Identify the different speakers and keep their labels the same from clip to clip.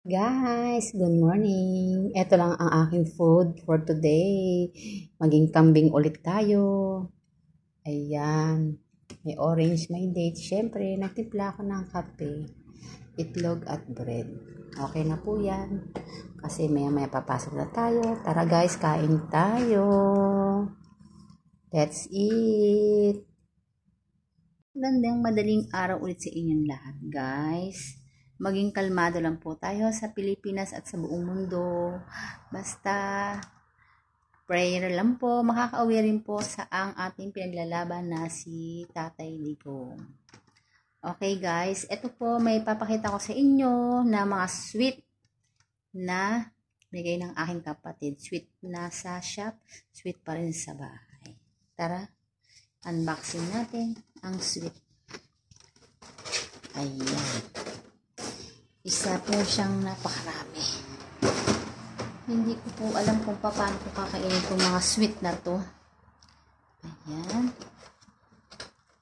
Speaker 1: Guys, good morning. Ito lang ang aking food for today. Maging kambing ulit tayo. Ayan. May orange, may date. Siyempre, nagtimpla ako ng kape, itlog at bread. Okay na po yan. Kasi maya papasok na tayo. Tara guys, kain tayo. That's it. Gandang madaling araw ulit sa inyong lahat, guys. Maging kalmado lang po tayo sa Pilipinas at sa buong mundo. Basta prayer lang po, makakauwi rin po sa ang ating pinaglalaban na si Tatay Digong. Okay guys, ito po may papakita ko sa inyo na mga sweet na bigay ng aking kapatid. Sweet na sa shop, sweet pa rin sa bahay. Tara, unboxing natin ang sweet. Ayan. Isa po siyang napakarami. Hindi ko po alam kung paano ko kakainin itong mga sweet na to. Ayan.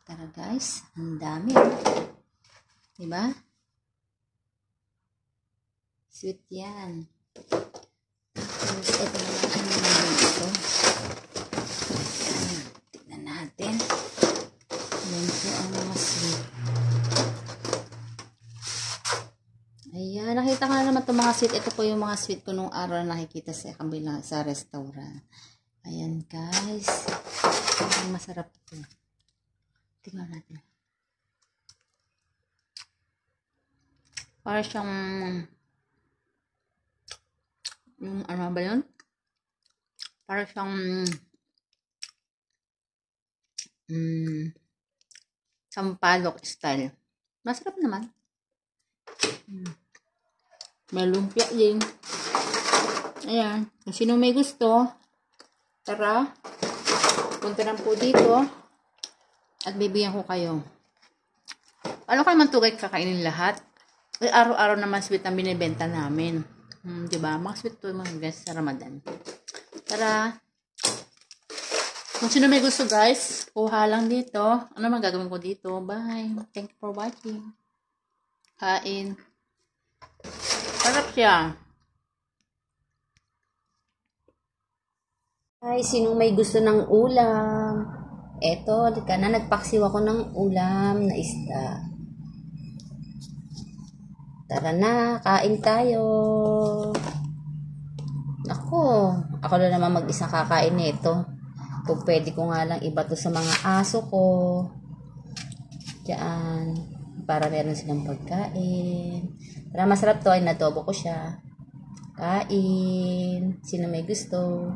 Speaker 1: Tara guys, ang dami. Diba? Sweet yan. Tapos ito naman ang naman ito. Ayan. Tignan natin. Yan po ang mga sweet. Ayan, nakita ko na naman itong mga sweet. Ito po yung mga sweet ko nung araw na nakikita sa kabila sa restaurant. Ayan guys. Ang masarap ito. Tingnan natin. Para siyang yung ano ba yun? Para siyang sampalok style. Masarap naman. May lumpia din. Ayan. Kung sino may gusto, tara, punta lang po dito at bibigyan ko kayo. Ano kayo man tugay kakainin lahat? Araw-araw naman sweet ang binibenta namin. Diba? Mga sweet to mga guys sa Ramadan. Tara. Kung sino may gusto guys, kuha lang dito. Ano man gagawin ko dito? Bye. Thank you for watching. Kain. Sarap siya. Ay, sinong may gusto ng ulam? Eto, di ka na, nagpaksiw ako ng ulam na isda. Tara na, kain tayo. Ako na naman mag-isa kakain nito. Kung pwede ko nga lang iba to sa mga aso ko. Diyan. Para meron silang pagkain. Tara, masarap to. Ay, nadobo ko siya. Kain. Sino may gusto?